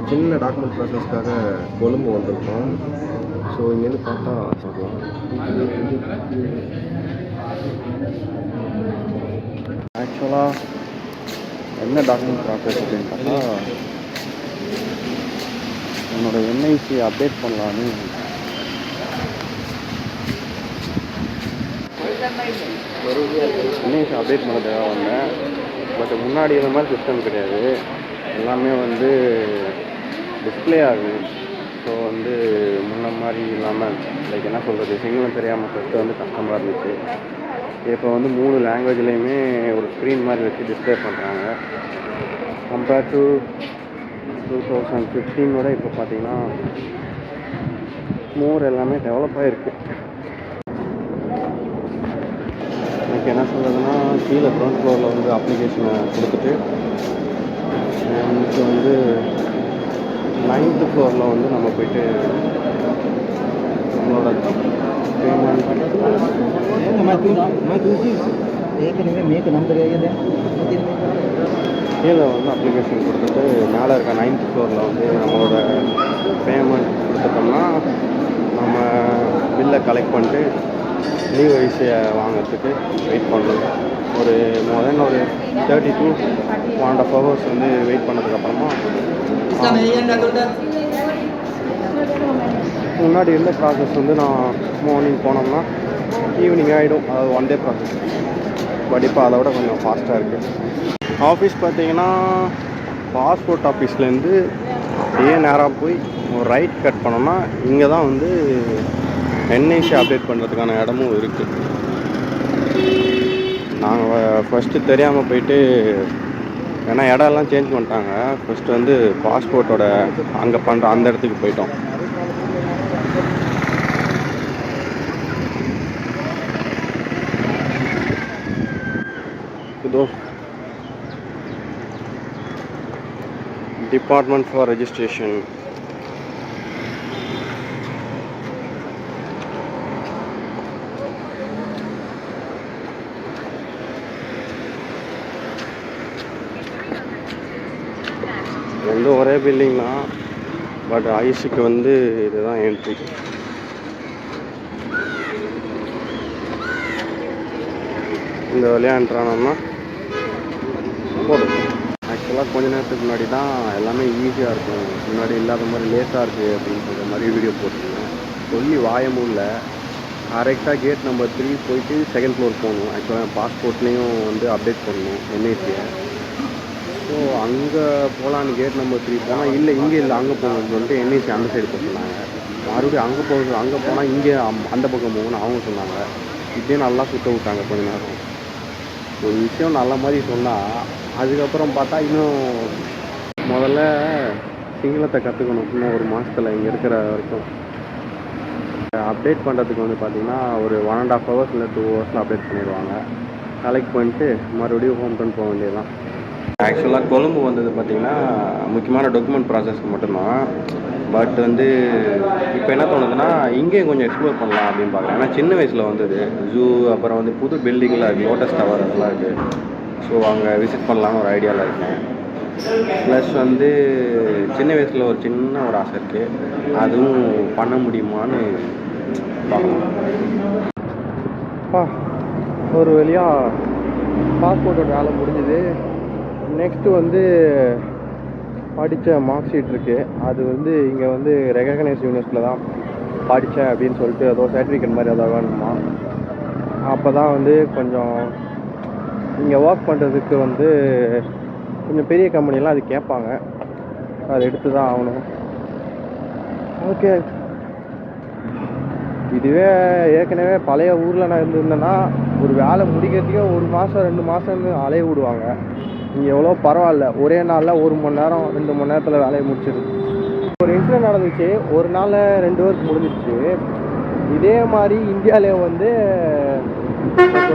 சின்ன டாக்குமெண்ட் ப்ராசஸ்க்காக கொழும்பு வந்திருக்கோம். ஸோ இங்கேருந்து பார்த்தா சொல்லலாம். ஆக்சுவலாக என்ன டாக்குமெண்ட் ப்ராசஸ் அப்படின்னு பார்த்தா என்னோடய என்ஐசி அப்டேட் பண்ணலான்னு என்ஐசி அப்டேட் பண்ணதுக்காக வந்தேன். பட் முன்னாடி இந்த மாதிரி சிஸ்டம் கிடையாது. எல்லாமே வந்து டிஸ்பிளே ஆகுது. ஸோ வந்து முன்ன மாதிரி இல்லாமல் லைக் என்ன சொல்கிறது, சிங்களம் தெரியாமல் ஃபஸ்ட்டு வந்து கஷ்டமாக இருந்துச்சு. இப்போ வந்து 3 லாங்குவேஜ்லேயுமே ஒரு ஸ்க்ரீன் மாதிரி வச்சு டிஸ்பிளே பண்ணுறாங்க. கம்பேர்ட் டு 2015 இப்போ பார்த்தீங்கன்னா மோர் எல்லாமே டெவலப் ஆகிருக்கு. எனக்கு என்ன சொல்கிறதுனா, கீழே கிரவுண்ட் ஃப்ளோரில் வந்து அப்ளிகேஷனை கொடுத்துட்டு எனக்கு வந்து 9th ஃப்ளோரில் வந்து நம்ம போய்ட்டு நம்மளோட பேமெண்ட் கீழே வந்து அப்ளிகேஷன் கொடுத்துட்டு மேலே இருக்க 9th ஃப்ளோரில் வந்து நம்மளோட பேமெண்ட் கொடுத்துட்டோம்னா நம்ம பில்லை கலெக்ட் பண்ணிட்டு லீவ் ஐசியை வாங்கிறதுக்கு வெயிட் பண்ணணும். ஒரு மொதல் ஒரு 32 1.5 hours வந்து வெயிட் பண்ணதுக்கப்புறமா முன்னாடி இருந்த ப்ராசஸ் வந்து நான் மார்னிங் போனோம்னா ஈவினிங் ஆகிடும். அதாவது 1 day ப்ராசஸ். பட் இப்போ அதை விட கொஞ்சம் ஃபாஸ்ட்டாக இருக்குது. ஆஃபீஸ் பார்த்தீங்கன்னா பாஸ்போர்ட் ஆஃபீஸ்லேருந்து அப்படியே நேராக போய் ஒரு ரைட் கட் பண்ணோம்னா இங்கே தான் வந்து என்ஐசி அப்டேட் பண்ணுறதுக்கான இடமும் இருக்குது. நாங்கள் ஃபஸ்ட்டு தெரியாமல் போயிட்டு, ஏன்னா இடம்லாம் சேஞ்ச் பண்ணிட்டாங்க. ஃபஸ்ட்டு வந்து பாஸ்போர்ட்டோட அங்கே பண்ணுற அந்த இடத்துக்கு போயிட்டோம். இதோ டிபார்ட்மெண்ட் ஃபார் ரெஜிஸ்ட்ரேஷன். வந்து ஒரே பில்டிங் தான். பட் ஐசிக்கு வந்து இதுதான் என்ட்ரி. இந்த வழியாக என்ட்ரானோம்னா போதும். ஆக்சுவலாக கொஞ்ச நேரத்துக்கு முன்னாடி தான் எல்லாமே ஈஸியாக இருக்கும், முன்னாடி இல்லாத மாதிரி லேட்டாக இருக்குது அப்படின்னு சொல்கிற மாதிரி வீடியோ போட்டிருக்கேன். சொல்லி வாயமும் இல்லை. கரெக்டாக கேட் நம்பர் 3 போயிட்டு 2nd floor போகணும். ஆக்சுவலாக பாஸ்போர்ட்லேயும் வந்து அப்டேட் பண்ணணும் என்ஐசியை. ஸோ அங்கே போகலான்னு கேட் நம்பர் 3 போனால் இல்லை இங்கே இல்லை அங்கே போகணும்னு சொல்லிட்டு என்ஐசி அந்த சைடு போக சொன்னாங்க. மறுபடியும் அங்கே போனால் இங்கே அந்த பக்கம் போகணும்னு அவங்க சொன்னாங்க. இப்படியே நல்லா சுற்ற விட்டாங்க கொஞ்ச நேரம். ஒரு விஷயம் நல்ல மாதிரி சொன்னால் அதுக்கப்புறம் பார்த்தா இன்னும் முதல்ல சிங்களத்தை கற்றுக்கணும். இன்னும் ஒரு மாதத்தில் இங்கே இருக்கிற வரைக்கும் அப்டேட் பண்ணுறதுக்கு வந்து பார்த்திங்கன்னா ஒரு 1.5 hours இல்லை 2 hours அப்டேட் பண்ணிடுவாங்க. கலெக்ட் பண்ணிட்டு மறுபடியும் ஹோம் டவுன் போக வேண்டியதுதான். ஆக்சுவலாக கொழும்பு வந்தது பார்த்திங்கன்னா முக்கியமான டாக்குமெண்ட் ப்ராசஸ்க்கு மட்டும்தான். பட் வந்து இப்போ என்ன தோணுதுன்னா இங்கேயும் கொஞ்சம் எக்ஸ்ப்ளோர் பண்ணலாம் அப்படின்னு பார்க்குறேன். ஏன்னா சின்ன வயசில் வந்தது ஜூ, அப்புறம் வந்து புது பில்டிங்லாம் இருக்குது, லோட்டஸ் டவர் அதெல்லாம் இருக்குது. ஸோ அங்கே விசிட் பண்ணலான்னு ஒரு ஐடியாவில் இருக்கேன். ப்ளஸ் வந்து சின்ன வயசில் ஒரு சின்ன ஒரு ஆசை இருக்குது, அதுவும் பண்ண முடியுமான்னு பார்க்கலாம். ஒரு வழியாக பாஸ்போர்ட்டோட வேலை முடிஞ்சுது. நெக்ஸ்ட்டு வந்து படித்த மார்க் ஷீட் இருக்குது. அது வந்து இங்கே வந்து ரெகக்னைஸ் யூனிவர்சிட்டியில் தான் படித்தேன் அப்படின்னு சொல்லிட்டு ஏதோ சர்டிஃபிகேட் மாதிரி ஏதாவது வேணுமா. அப்போ தான் வந்து கொஞ்சம் இங்கே ஒர்க் பண்ணுறதுக்கு வந்து கொஞ்சம் பெரிய கம்பெனிலாம் அது கேட்பாங்க. அது எடுத்து தான் ஆகணும். ஓகே, இதுவே ஏற்கனவே பழைய ஊரில் நான் இருந்திருந்தேன்னா ஒரு வேலை முடிக்கிறதுக்கே 1 மாதம் 2 மாதம்னு அலைய விடுவாங்க. இங்கே எவ்வளோ பரவாயில்ல, ஒரே நாளில் 1 மணி நேரம் 2 மணி நேரத்தில் வேலையை முடிச்சிடுது. ஒரு இன்சிடென்ட் நடந்துச்சு, ஒரு நாளில் 2 ஒர்க் முடிஞ்சிடுச்சு. இதே மாதிரி இந்தியாவிலே வந்து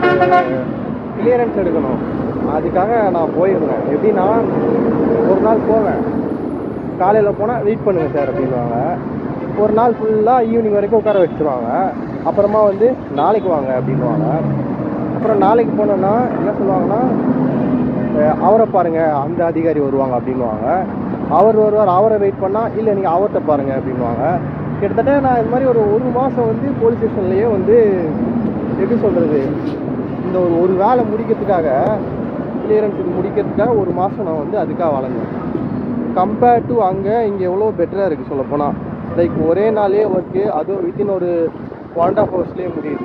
ஒரு கிளியரன்ஸ் எடுக்கணும். அதுக்காக நான் போயிருந்தேன். எப்படின்னா ஒரு நாள் போவேன், காலையில் போனால் வெயிட் பண்ணுங்கள் சார் அப்படின்வாங்க. ஒரு நாள் ஃபுல்லாக ஈவினிங் வரைக்கும் உட்கார வச்சுருவாங்க. அப்புறமா வந்து நாளைக்கு வாங்க அப்படின்வாங்க. அப்புறம் நாளைக்கு போனோன்னா என்ன சொல்லுவாங்கன்னா, அவரை பாருங்கள் அந்த அதிகாரி வருவாங்க அப்படின்வாங்க. அவர் வருவார், அவரை வெயிட் பண்ணால் இல்லை நீங்கள் அவர்கிட்ட பாருங்கள் அப்படின்வாங்க. கிட்டத்தட்ட நான் இது மாதிரி ஒரு மாதம் வந்து போலீஸ் ஸ்டேஷன்லேயே வந்து எப்படி சொல்கிறது, இந்த ஒரு வேலை முடிக்கிறதுக்காக, கிளியரன்ஸ் இது முடிக்கிறதுக்காக ஒரு மாதம் நான் வந்து அதுக்காக வளர்ந்தேன். கம்பேர்ட் டு அங்கே இங்கே எவ்வளோ பெட்டராக இருக்குது சொல்லப்போனால். லைக் ஒரே நாளே ஒர்க்கு, அதுவும் வித்தின் ஒரு 1.5 hours முடியுது.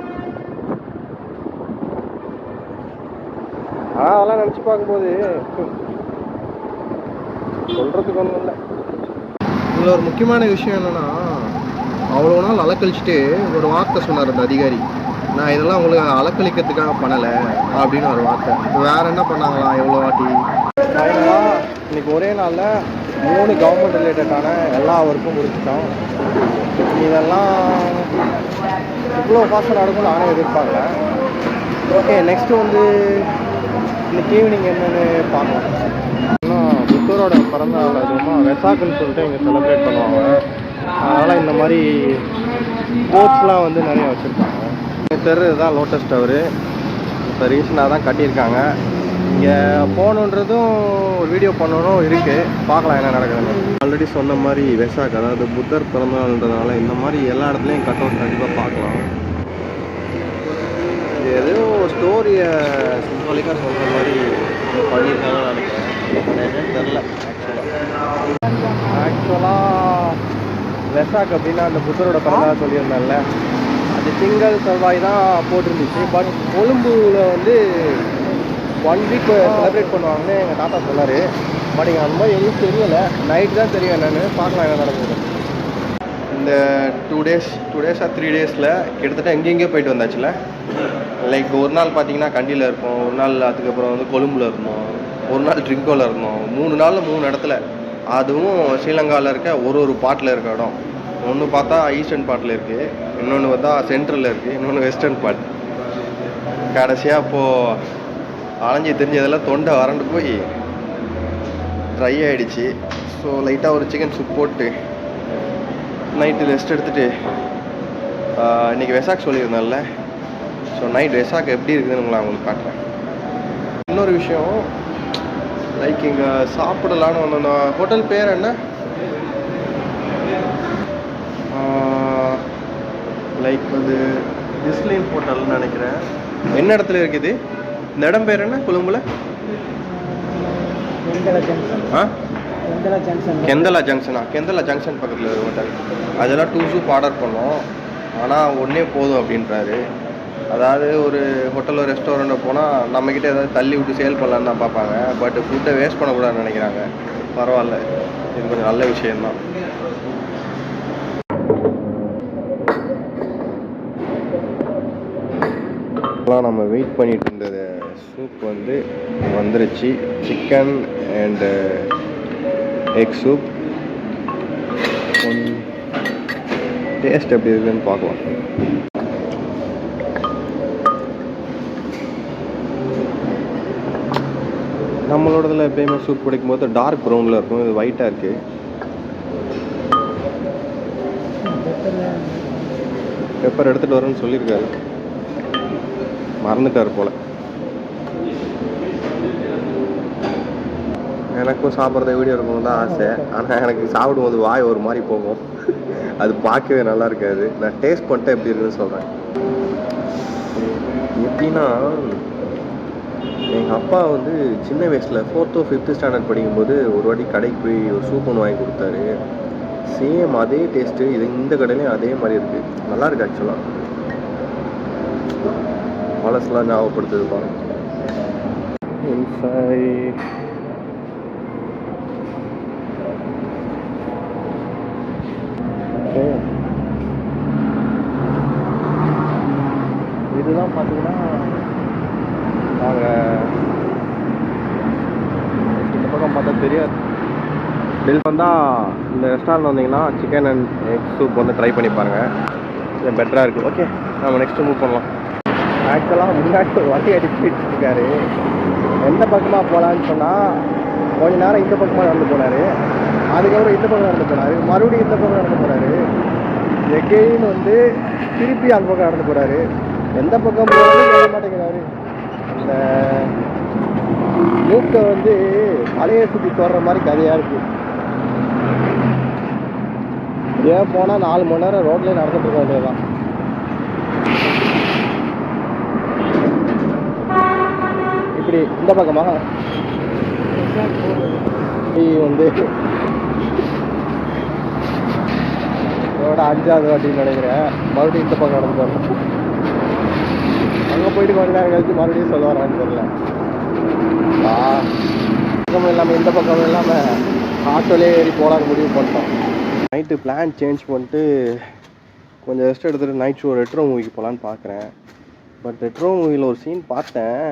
ஆனால் அதெல்லாம் நினச்சி பார்க்கும்போது சொல்கிறதுக்கு ஒன்றும் இல்லை. இதில் ஒரு முக்கியமான விஷயம் என்னென்னா, அவ்வளோ நாள் அலக்கழிச்சிட்டு ஒரு வார்த்தை சொன்னார் அந்த அதிகாரி, நான் இதெல்லாம் உங்களுக்கு அலக்கழிக்கிறதுக்காக பண்ணலை அப்படின்னு ஒரு வார்த்தை. வேறு என்ன பண்ணாங்களா எவ்வளோ வாட்டி. ஃபைனலாக இன்றைக்கி ஒரே நாளில் 3 கவர்மெண்ட் ரிலேட்டடான எல்லா ஒர்க்கும் முடிச்சிட்டோம். இதெல்லாம் இவ்வளோ ஃபாஸ்ட்டாக நடக்கும் நானே எதிர்பார்க்கல. ஓகே, நெக்ஸ்ட்டு வந்து இன்னைக்கு ஈவினிங் என்னென்னு பார்க்கலாம். இன்னும் புத்தரோட பிறந்த நாள் அதிகமாக வெசாக்குன்னு சொல்லிட்டு இங்கே செலிப்ரேட் பண்ணுவாங்க. அதனால் இந்த மாதிரி போட்ஸ்லாம் வந்து நிறைய வச்சுருக்காங்க. தெரு இதுதான் லோட்டஸ் டவரு. இப்போ ரீசெண்டாக தான் கட்டியிருக்காங்க. இங்கே போகணுன்றதும் ஒரு வீடியோ பண்ணணும் இருக்குது, பார்க்கலாம் என்ன நடக்குதுன்னு. ஆல்ரெடி சொன்ன மாதிரி வெசாக், அதாவது புத்தர் பிறந்தநாள்ன்றதுனால இந்த மாதிரி எல்லா இடத்துலையும் கட் அவுட் கண்டிப்பாக பார்க்கலாம். ஏதோ ஸ்டோரியை சிம்பாலிக்காக சொல்கிற மாதிரி பண்ணியிருக்காங்கன்னு நினைக்கிறேன். என்னன்னு தெரில. ஆக்சுவலாக வெசாக் அப்படின்னா அந்த புத்தரோட பிறந்தநாள் சொல்லியிருந்தேன்ல, அது திங்கள் செவ்வாய் தான் போட்டிருந்துச்சு. பட் கொழும்புல வந்து 1 week செலிப்ரேட் பண்ணுவாங்கன்னு எங்கள் தாத்தா சொன்னார். பட் இங்கே அந்த மாதிரி எதுவும் தெரியலை. நைட் தான் தெரியும் என்னென்னு, பார்க்கலாம் என்ன நடக்குது. இந்த 2 டேஸாக 3 டேஸில் கிட்டத்தட்ட எங்கெங்கேயோ போயிட்டு வந்தாச்சுல. லைக் ஒரு நாள் பார்த்தீங்கன்னா கண்டியில் இருப்போம், ஒரு நாள் அதுக்கப்புறம் வந்து கொழும்புல இருந்தோம், ஒரு நாள் ட்ரிங்கோவில் இருந்தோம். 3 நாளில் 3 இடத்துல. அதுவும் ஸ்ரீலங்காவில் இருக்க ஒரு பாட்டில் இருக்க இடம். ஒன்று பார்த்தா ஈஸ்டர்ன் பார்ட்டில் இருக்குது, இன்னொன்று பார்த்தா சென்ட்ரலில் இருக்குது, இன்னொன்று வெஸ்டர்ன் பார்ட். கடைசியாக இப்போது அலைஞ்சி தெரிஞ்சதெல்லாம் தொண்டை வறண்டு போய் ட்ரை ஆகிடுச்சு. ஸோ லைட்டாக ஒரு சிக்கன் சூப் போட்டு நைட்டு ரெஸ்ட் எடுத்துகிட்டு இன்றைக்கி வெசாக் சொல்லியிருந்தேன்ல, ஸோ நைட் வெசாக் எப்படி இருக்குதுன்னு நான் உங்களுக்கு காட்டுறேன். இன்னொரு விஷயம், லைக் இங்கே சாப்பிடலான்னு வந்தோம். ஹோட்டல் பேர் என்ன, லைக் அது டிஸ்லைன் ஹோட்டல்னு நினைக்கிறேன். என்ன இடத்துல இருக்குது இந்த இடம் பேர் என்ன கொழும்புல? கெந்தலா ஜங்ஷனா? கெந்தலா ஜங்ஷன் பக்கத்தில் ஒரு ஹோட்டல். அதெல்லாம் 2 சூப் ஆர்டர் பண்ணோம், ஆனால் ஒன்றே போதும் அப்படின்றாரு. அதாவது ஒரு ஹோட்டலில் ரெஸ்டாரண்ட்டில் போனால் நம்மக்கிட்ட ஏதாவது தள்ளி விட்டு சேல் பண்ணலான்னு தான் பார்ப்பாங்க. பட் ஃபுட்டை வேஸ்ட் பண்ணக்கூடாதுன்னு நினைக்கிறாங்க. பரவாயில்ல, இது கொஞ்சம் நல்ல விஷயந்தான். நம்ம வெயிட் பண்ணிட்டு இருந்தது சூப் வந்து வந்துருச்சு. Chicken and egg soup. Taste எப்படி இருக்குன்னு பார்க்கலாம். நம்மளோடதில் எப்பயுமே சூப் குடிக்கும்போது டார்க் ப்ரௌனில் இருக்கும், இது ஒயிட்டாக இருக்குது. பெப்பர் எடுத்துகிட்டு வரேன்னு சொல்லியிருக்காரு, மறந்துட்டார் போல். எனக்கும் சாப்பிட்றத வீடியோ இருக்கணும் தான் ஆசை. ஆனால் எனக்கு சாப்பிடும்போது வாய் ஒரு மாதிரி போகும், அது பார்க்கவே நல்லா இருக்காது. நான் டேஸ்ட் பண்ணிட்டு எப்படி இருக்குன்னு சொல்கிறேன். எப்படின்னா, எங்கள் அப்பா வந்து சின்ன வயசில் 4th or 5th ஸ்டாண்டர்ட் படிக்கும்போது ஒரு வாட்டி கடைக்கு போய் ஒரு சூப் ஒன்று வாங்கி கொடுத்தாரு. சேம் அதே டேஸ்ட்டு இது இந்த கடையிலையும் அதே மாதிரி இருக்குது. நல்லா இருக்குது ஆக்சுவலாக. பழசெலாம் ஞாபகப்படுத்துதுப்பா. இதுதான் பார்த்தீங்கன்னா நாங்கள் இந்த பக்கம் பார்த்தா தெரியாது. பில் வந்தால் இந்த ரெஸ்டாரண்ட் வந்தீங்கன்னா சிக்கன் அண்ட் எக் சூப் வந்து ட்ரை பண்ணி பாருங்கள், இது பெட்டராக இருக்குது. ஓகே, நம்ம நெக்ஸ்ட்டு மூவ் பண்ணலாம். ஆக்சுவலாக முன்னாடி ஒரு வண்டி அடிச்சுட்டு இருக்காரு. எந்த பக்கமாக போகலான்னு சொன்னால் கொஞ்ச நேரம் இந்த பக்கமாக நடந்து போனார், அதுக்கப்புறம் இந்த பக்கம் நடந்து போனார், மறுபடியும் இந்த பக்கம் நடந்து போனார், எகெயின் வந்து திருப்பி அந்த பக்கம் நடந்து போகிறாரு. எந்த பக்கம் போனாலும் கேட்க மாட்டேங்கிறாரு. இந்த மூக்கை வந்து மலையை சுற்றி தோடுற மாதிரி கதையாக இருக்குது. இதே போனால் 4 மணி நேரம் ரோட்லேயே நடந்துட்டு இருக்க வேண்டியதுதான். இப்படி இந்த பக்கமாக வந்து இதோட 5வது வாட்டின்னு நினைக்கிறேன். மறுபடியும் இந்த பக்கம் நடந்து வரணும். அங்கே போயிட்டு கொஞ்ச நேரம் கழிச்சு மறுபடியும் சொல்ல வரான்னு தெரியல. பக்கமும் இல்லாமல் இந்த பக்கமும் இல்லாமல் ஆட்டோலே ஏறி போகலான்னு முடிவு பண்ணிட்டோம். நைட்டு பிளான் சேஞ்ச் பண்ணிட்டு கொஞ்சம் ரெஸ்ட் எடுத்துகிட்டு நைட் ஷோ ரெட்ரோ மூவிக்கு போகலான்னு பார்க்குறேன். பட் ரெட்ரோ மூவியில் ஒரு சீன் பார்த்தேன்.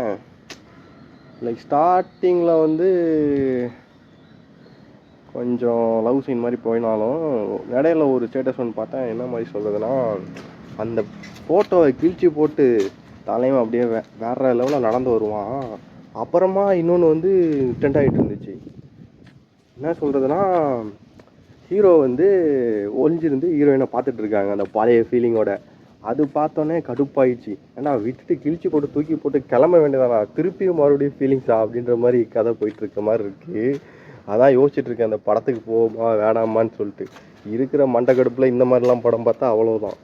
லைக் ஸ்டார்டிங்கில் வந்து கொஞ்சம் லவ் சீன் மாதிரி போயினாலும் இடையில ஒரு ஸ்டேட்டஸ் ஒன்று பார்த்தேன். என்ன மாதிரி சொல்லுதுன்னா, அந்த ஃபோட்டோவை கிழிச்சு போட்டு தலையும் அப்படியே வேற லெவலில் நடந்து வருவான். அப்புறமா இன்னொன்று வந்து ட்ரெண்ட் ஆகிட்டு இருந்துச்சு. என்ன சொல்கிறதுனா, ஹீரோ வந்து ஒளிஞ்சிருந்து ஹீரோயினை பார்த்துட்டு இருக்காங்க அந்த பழைய ஃபீலிங்கோட. அது பார்த்தோன்னே கடுப்பாயிடுச்சு. ஏன்னா விட்டுட்டு கிழிச்சு போட்டு தூக்கி போட்டு கிளம்ப வேண்டியதானா, திருப்பியும் மறுபடியும் ஃபீலிங்ஸா அப்படின்ற மாதிரி கதை போயிட்டுருக்க மாதிரி இருக்குது. அதான் யோசிச்சுட்ருக்கேன் அந்த படத்துக்கு போமா வேணாமான்னு சொல்லிட்டு. இருக்கிற மண்டை கடுப்பில் இந்த மாதிரிலாம் படம் பார்த்தா அவ்வளோதான்.